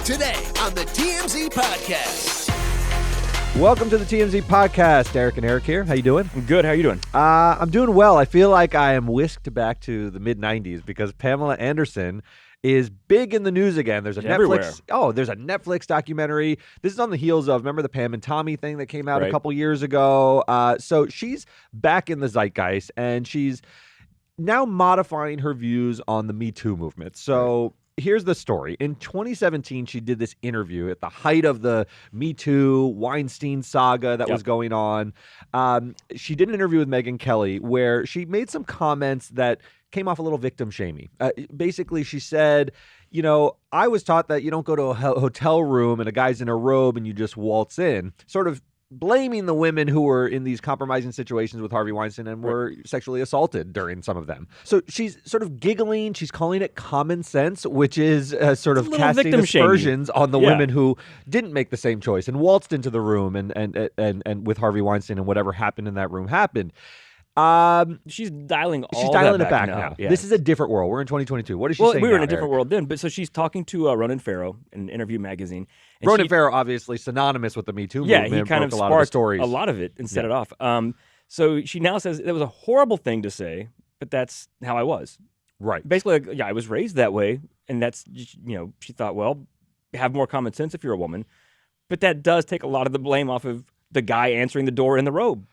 Today on the TMZ Podcast. Welcome to the TMZ Podcast. Eric and Eric here. How you doing? I'm good. How are you doing? I'm doing well. I feel like I am whisked back to the mid-'90s because Pamela Anderson is big in the news again. There's a there's a Netflix documentary. This is on the heels of, remember the Pam and Tommy thing that came out a couple years ago? So she's back in the zeitgeist, and she's now modifying her views on the MeToo movement. So here's the story. In 2017, she did this interview at the height of the MeToo Weinstein saga that was going on. She did an interview with Megyn Kelly where she made some comments that came off a little victim shamey. Basically, she said, you know, I was taught that you don't go to a hotel room and a guy's in a robe and you just waltz in, sort of blaming the women who were in these compromising situations with Harvey Weinstein and were sexually assaulted during some of them. So she's sort of giggling. She's calling it common sense, which is sort of casting aspersions on the women who didn't make the same choice and waltzed into the room and with Harvey Weinstein, and whatever happened in that room happened. She's dialing it back now. Yeah. This is a different world. We're in 2022. What is she saying? We were now, in a different Eric? world then. But so she's talking to Ronan Farrow in an Interview magazine. And Ronan Farrow, obviously synonymous with the Me Too movement. Yeah, he kind of sparked a lot of it and set it off. So she now says it was a horrible thing to say, but that's how I was. Right. Basically, like, I was raised that way, and that's, she thought, well, have more common sense if you're a woman. But that does take a lot of the blame off of the guy answering the door in the robe.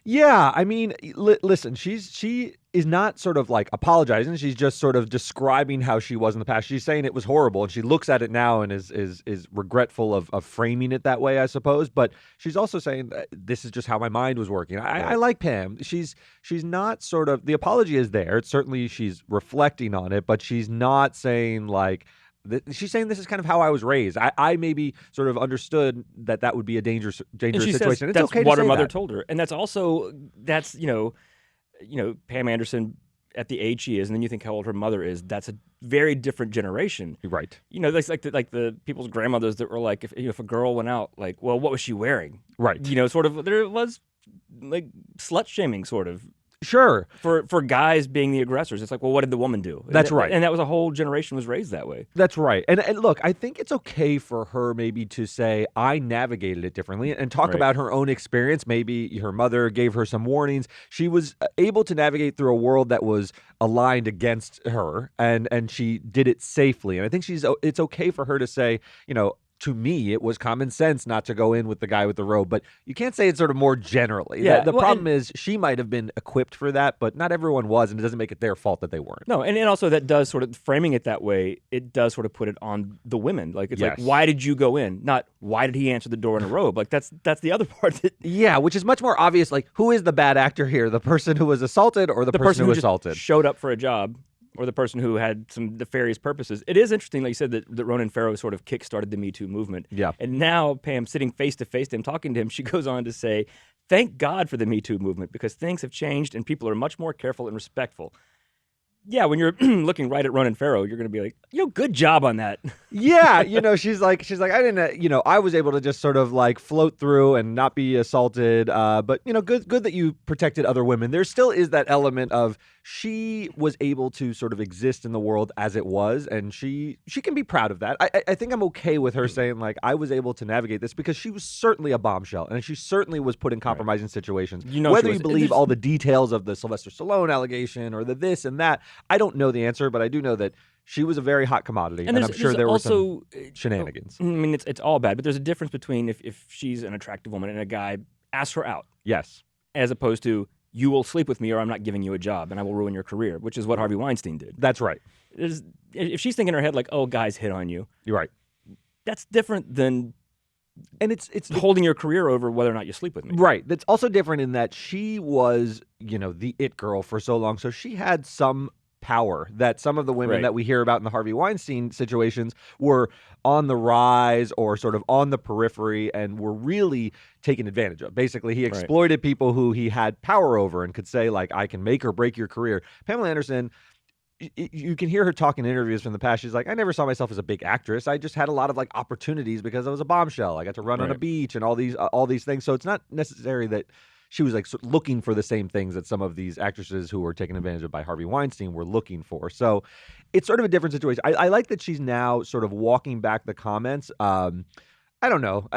Yeah, I mean, listen, she is not sort of like apologizing. She's just sort of describing how she was in the past. She's saying it was horrible, and she looks at it now and is regretful of framing it that way, I suppose. But she's also saying this is just how my mind was working. I like Pam. She's not sort of, the apology is there. It's certainly she's reflecting on it, but she's not saying like, she's saying this is kind of how I was raised. I maybe sort of understood that would be a dangerous situation. Says it's that's okay what to her say mother that. told her, and that's Pam Anderson at the age she is, and then you think how old her mother is. That's a very different generation, right? That's like the people's grandmothers that were like, if a girl went out, like, well, what was she wearing? Right. Sort of there was like slut shaming, sort of. Sure. For guys being the aggressors. It's like, well, what did the woman do? That's right. And that was a whole generation was raised that way. That's right. And look, I think it's okay for her maybe to say, I navigated it differently and talk about her own experience. Maybe her mother gave her some warnings. She was able to navigate through a world that was aligned against her, and she did it safely. And I think it's okay for her to say, to me, it was common sense not to go in with the guy with the robe, but you can't say it sort of more generally. Yeah, the problem is she might have been equipped for that, but not everyone was, and it doesn't make it their fault that they weren't. No, and also that does sort of, framing it that way, it does sort of put it on the women. Like, it's like, why did you go in? Not, why did he answer the door in a robe? Like, that's the other part. Yeah, which is much more obvious. Like, who is the bad actor here? The person who was assaulted or the person who assaulted? Just showed up for a job, or the person who had some nefarious purposes. It is interesting, like you said, that Ronan Farrow sort of kickstarted the Me Too movement. Yeah. And now Pam, sitting face-to-face to him, talking to him, she goes on to say, thank God for the Me Too movement, because things have changed and people are much more careful and respectful. Yeah, when you're looking right at Ronan Farrow, you're going to be like, good job on that. Yeah, she's like, I didn't, I was able to just sort of like float through and not be assaulted. But good that you protected other women. There still is that element of she was able to sort of exist in the world as it was, and she can be proud of that. I think I'm okay with her saying like, I was able to navigate this, because she was certainly a bombshell, and she certainly was put in compromising situations. Whether you believe all the details of the Sylvester Stallone allegation or the this and that, I don't know the answer, but I do know that she was a very hot commodity, and I'm sure there were some shenanigans. I mean, it's all bad, but there's a difference between if she's an attractive woman and a guy asks her out. Yes. As opposed to, you will sleep with me or I'm not giving you a job and I will ruin your career, which is what Harvey Weinstein did. That's right. If she's thinking in her head like, oh, guys hit on you. You're right. That's different than... And it's holding your career over whether or not you sleep with me. Right. That's also different in that she was, the it girl for so long. So she had some power that some of the women that we hear about in the Harvey Weinstein situations were on the rise or sort of on the periphery and were really taken advantage of. Basically, he exploited people who he had power over and could say, like, I can make or break your career. Pamela Anderson, you can hear her talk in interviews from the past. She's like, I never saw myself as a big actress. I just had a lot of like opportunities because I was a bombshell. I got to run on a beach and all these things. So it's not necessary that she was like looking for the same things that some of these actresses who were taken advantage of by Harvey Weinstein were looking for. So it's sort of a different situation. I like that she's now sort of walking back the comments. I don't know.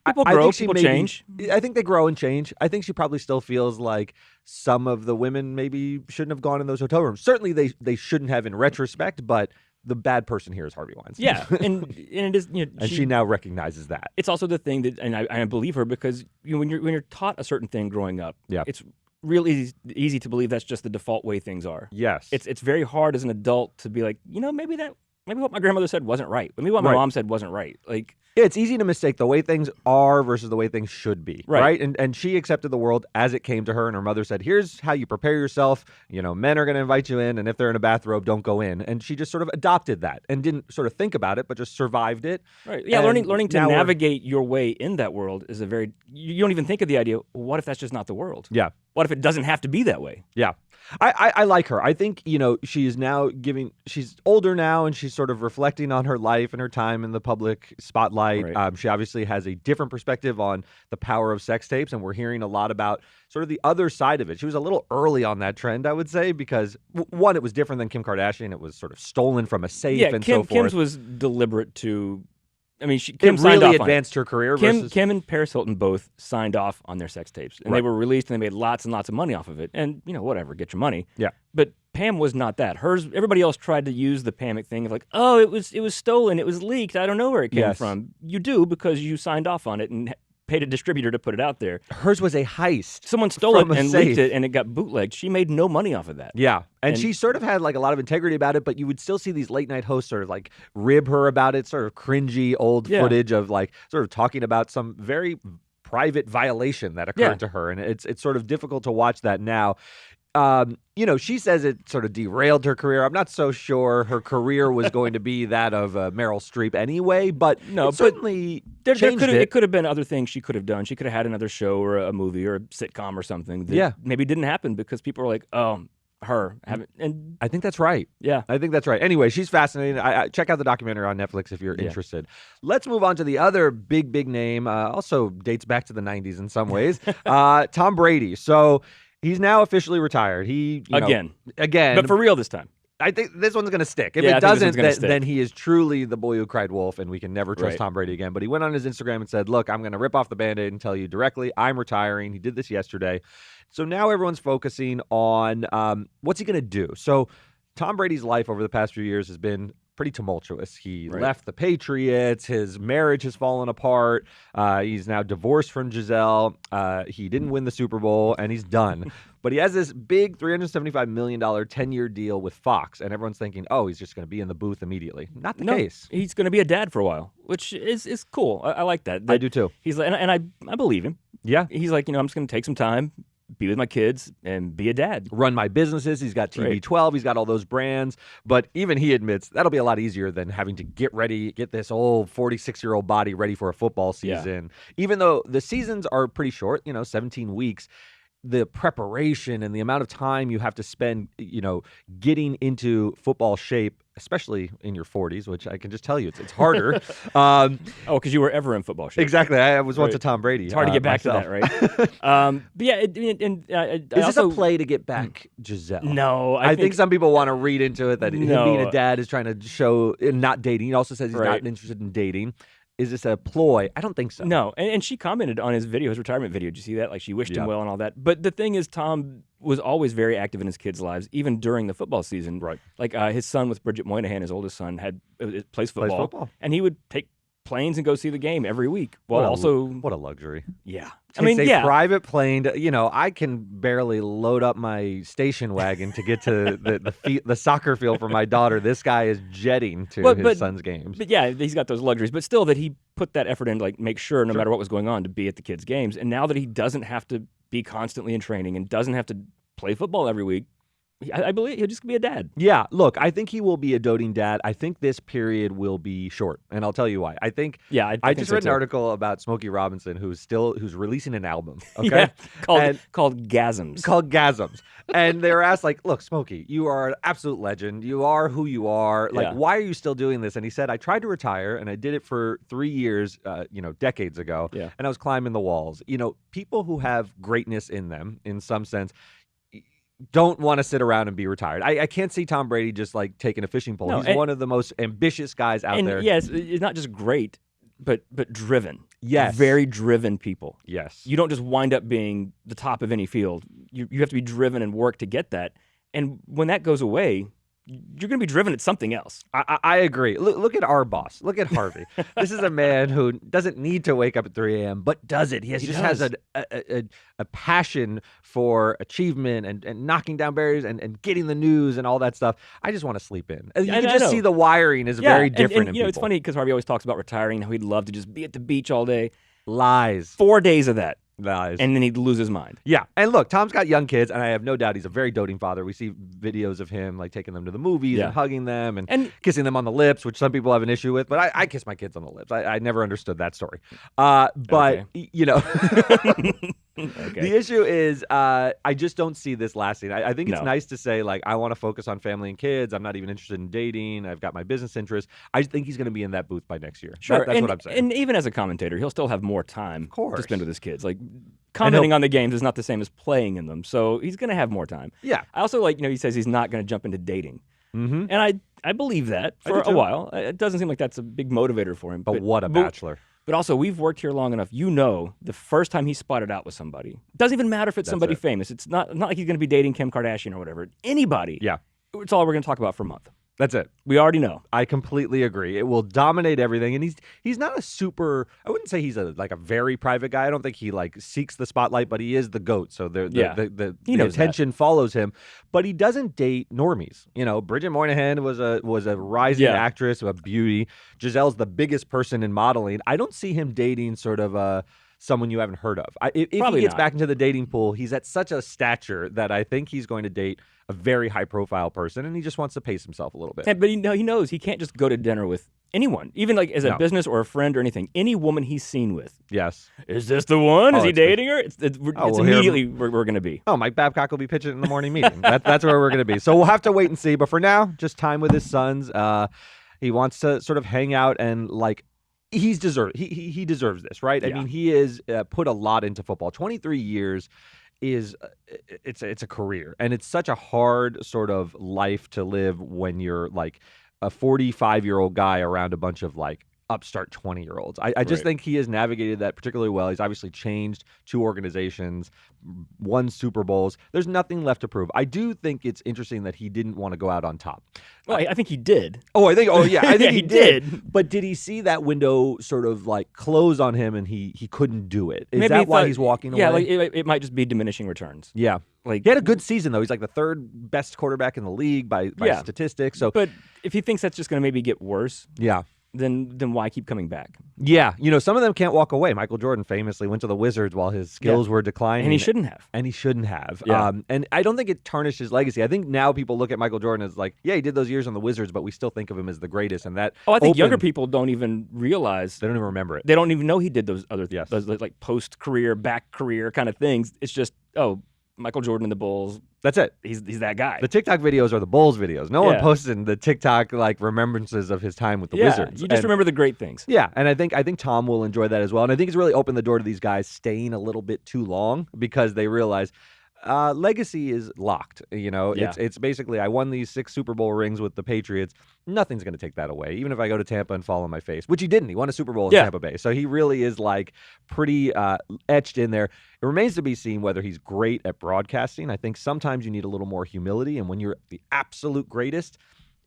People I grow, think people change. I think they grow and change. I think she probably still feels like some of the women maybe shouldn't have gone in those hotel rooms. Certainly they shouldn't have in retrospect, but the bad person here is Harvey Weinstein. Yeah, and it is, you know, and she now recognizes that. It's also the thing that, and I believe her, because when you're taught a certain thing growing up, it's real easy to believe that's just the default way things are. Yes, it's very hard as an adult to be like, you know, maybe what my grandmother said wasn't right. Maybe what my mom said wasn't right. Like, yeah, it's easy to mistake the way things are versus the way things should be, right? And she accepted the world as it came to her, and her mother said, here's how you prepare yourself. You know, men are going to invite you in, and if they're in a bathrobe, don't go in. And she just sort of adopted that and didn't sort of think about it, but just survived it. Right. Yeah, learning to navigate your way in that world is you don't even think of the idea, well, what if that's just not the world? Yeah. What if it doesn't have to be that way? Yeah. I like her. I think, you know, she is now she's older now, and she's sort of reflecting on her life and her time in the public spotlight. Right. She obviously has a different perspective on the power of sex tapes, and we're hearing a lot about sort of the other side of it. She was a little early on that trend, I would say, because one, it was different than Kim Kardashian. It was sort of stolen from a safe and so forth. Kim's was deliberate to... I mean, Kim really advanced her career. Kim and Paris Hilton both signed off on their sex tapes, and they were released, and they made lots and lots of money off of it. And, you know, whatever, get your money. Yeah. But Pam was not that. Everybody else tried to use the Pamic thing of like, oh, it was stolen, it was leaked, I don't know where it came from. You do, because you signed off on it and paid a distributor to put it out there. Hers was a heist. Someone stole it and leaked it, and it got bootlegged. She made no money off of that. Yeah. And she sort of had like a lot of integrity about it, but you would still see these late night hosts sort of like rib her about it, sort of cringy old footage of like sort of talking about some very private violation that occurred to her. And it's sort of difficult to watch that now. You know, she says it sort of derailed her career. I'm not so sure her career was going to be that of Meryl Streep anyway, but certainly it could have been other things she could have done. She could have had another show or a movie or a sitcom or something that maybe didn't happen because people were like, oh, her. And I think that's right. Yeah. I think that's right. Anyway, she's fascinating. Check out the documentary on Netflix if you're interested. Let's move on to the other big name, also dates back to the 90s in some ways, Tom Brady. So he's now officially retired. Again. But for real this time. I think this one's going to stick. If it doesn't, then he is truly the boy who cried wolf, and we can never trust Tom Brady again. But he went on his Instagram and said, look, I'm going to rip off the Band-Aid and tell you directly, I'm retiring. He did this yesterday. So now everyone's focusing on what's he going to do. So Tom Brady's life over the past few years has been pretty tumultuous. He left the Patriots. His marriage has fallen apart. He's now divorced from Giselle. He didn't win the Super Bowl, and he's done. But he has this big $375 million 10-year deal with Fox, and everyone's thinking, oh, he's just going to be in the booth immediately. Not the case. He's going to be a dad for a while, which is cool. I like that. I do too. He's like, and I believe him. Yeah. He's like, I'm just going to take some time, be with my kids, and be a dad. Run my businesses. He's got TB12. He's got all those brands. But even he admits that'll be a lot easier than having to get this old 46-year-old body ready for a football season. Yeah. Even though the seasons are pretty short, 17 weeks, the preparation and the amount of time you have to spend, getting into football shape, especially in your 40s, which I can just tell you, it's harder. Because you were ever in football shape. Exactly. I was once a Tom Brady. It's hard to get back myself. to that, right? But yeah. Is this a play to get back Giselle? No. I think some people want to read into it that him being a dad is trying to show not dating. He also says he's not interested in dating. Is this a ploy? I don't think so. No, and she commented on his retirement video. Did you see that? Like, she wished him well and all that. But the thing is, Tom was always very active in his kids' lives, even during the football season. Right. Like, his son with Bridget Moynihan, his oldest son, plays football. And he would take planes and go see the game every week. Well, what a luxury. Yeah. Private plane. I can barely load up my station wagon to get to the soccer field for my daughter. This guy is jetting to his son's games. But yeah, he's got those luxuries. But still, that he put that effort in to make sure, no matter what was going on, to be at the kids' games. And now that he doesn't have to be constantly in training and doesn't have to play football every week, I believe he'll just be a dad. Yeah, look, I think he will be a doting dad. I think this period will be short, and I'll tell you why. I think I I think just so read an too. article about Smokey Robinson who's releasing an album, okay? Called Gasms. Called Gasms. And they were asked, like, look, Smokey, you are an absolute legend. You are who you are. Like, why are you still doing this? And he said, I tried to retire, and I did it for 3 years, decades ago, and I was climbing the walls. People who have greatness in them, in some sense, don't want to sit around and be retired. I can't see Tom Brady just like taking a fishing pole. He's one of the most ambitious guys out there. Yes, it's not just great, but driven. Yes. Very driven people. Yes. You don't just wind up being the top of any field. You have to be driven and work to get that. And when that goes away, you're going to be driven at something else. I agree. Look at our boss. Look at Harvey. This is a man who doesn't need to wake up at 3 a.m., but does it. He just has a passion for achievement and knocking down barriers and getting the news and all that stuff. I just want to sleep in. You can just see the wiring is very different in people. It's funny because Harvey always talks about retiring, how he'd love to just be at the beach all day. Lies. 4 days of that. Lies. And then he'd lose his mind. Yeah. And look, Tom's got young kids, and I have no doubt he's a very doting father. We see videos of him like taking them to the movies and hugging them and kissing them on the lips, which some people have an issue with. But I kiss my kids on the lips. I never understood that story. The issue is I just don't see this lasting. I think it's nice to say, like, I want to focus on family and kids. I'm not even interested in dating. I've got my business interests. I think he's going to be in that booth by next year. Sure. That's what I'm saying. And even as a commentator, he'll still have more time to spend with his kids. Like, commenting on the games is not the same as playing in them. So he's going to have more time. Yeah. I also he says he's not going to jump into dating. Mm-hmm. And I believe that for a while. It doesn't seem like that's a big motivator for him. But what a bachelor. But also, we've worked here long enough. The first time he spotted out with somebody, it doesn't even matter if it's somebody famous. It's not like he's going to be dating Kim Kardashian or whatever. Anybody. Yeah. It's all we're going to talk about for a month. That's it. We already know. I completely agree. It will dominate everything, and he's not a super. I wouldn't say he's a very private guy. I don't think he like seeks the spotlight, but he is the GOAT, so the attention follows him. But he doesn't date normies. Bridget Moynihan was a rising actress, a beauty. Giselle's the biggest person in modeling. I don't see him dating sort of someone you haven't heard of. If he gets back into the dating pool, he's at such a stature that I think he's going to date a very high-profile person, and he just wants to pace himself a little bit. But he knows he can't just go to dinner with anyone, even like as a business or a friend or anything. Any woman he's seen with. Yes. Is this the one? Is he dating her? It's immediately we're going to be. Oh, Mike Babcock will be pitching in the morning meeting. That's where we're going to be. So we'll have to wait and see. But for now, just time with his sons. He wants to sort of hang out and like. He deserves this, right? I mean, he has put a lot into football. 23 years is it's a career, and it's such a hard sort of life to live when you're like a 45-year-old guy around a bunch of like upstart 20-year-olds. I just think he has navigated that particularly well. He's obviously changed 2 organizations, won Super Bowls. There's nothing left to prove. I do think it's interesting that he didn't want to go out on top. Well, I think he did. I think he did. But did he see that window sort of like close on him and he couldn't do it? Is that why he's walking away? Yeah, like it might just be diminishing returns. Yeah. Like he had a good season though. He's like the 3rd best quarterback in the league by statistics. So, but if he thinks that's just going to maybe get worse, then why keep coming back? Yeah, some of them can't walk away. Michael Jordan famously went to the Wizards while his skills were declining. And he shouldn't have. Yeah. And I don't think it tarnished his legacy. I think now people look at Michael Jordan as like, he did those years on the Wizards, but we still think of him as the greatest. And that I think younger people don't even realize. They don't even remember it. They don't even know he did those other those like post-career, back-career kind of things. It's just, Michael Jordan and the Bulls. That's it. He's that guy. The TikTok videos are the Bulls videos. No one posted the TikTok like remembrances of his time with the Wizards. You just remember the great things. Yeah, and I think Tom will enjoy that as well. And I think it's really opened the door to these guys staying a little bit too long because they realize legacy is locked. It's basically I won these 6 Super Bowl rings with the Patriots. Nothing's going to take that away. Even if I go to Tampa and fall on my face, which he didn't. He won a Super Bowl in Tampa Bay, so he really is like pretty etched in there. It remains to be seen whether he's great at broadcasting. I think sometimes you need a little more humility, and when you're the absolute greatest,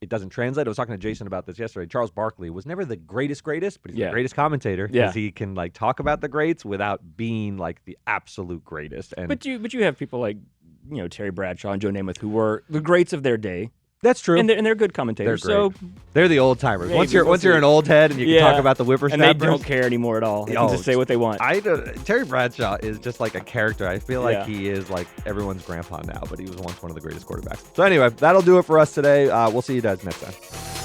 it doesn't translate. I was talking to Jason about this yesterday. Charles Barkley was never the greatest, but he's the greatest commentator because he can like talk about the greats without being like the absolute greatest. And but you have people like Terry Bradshaw and Joe Namath who were the greats of their day. That's true. And they're good commentators. They're great. So they're the old timers. Maybe, Once you're we'll see. an old head and you can talk about the whippersnappers. And they don't care anymore at all. They can just say what they want. Terry Bradshaw is just like a character. I feel like he is like everyone's grandpa now, but he was once one of the greatest quarterbacks. So anyway, that'll do it for us today. We'll see you guys next time.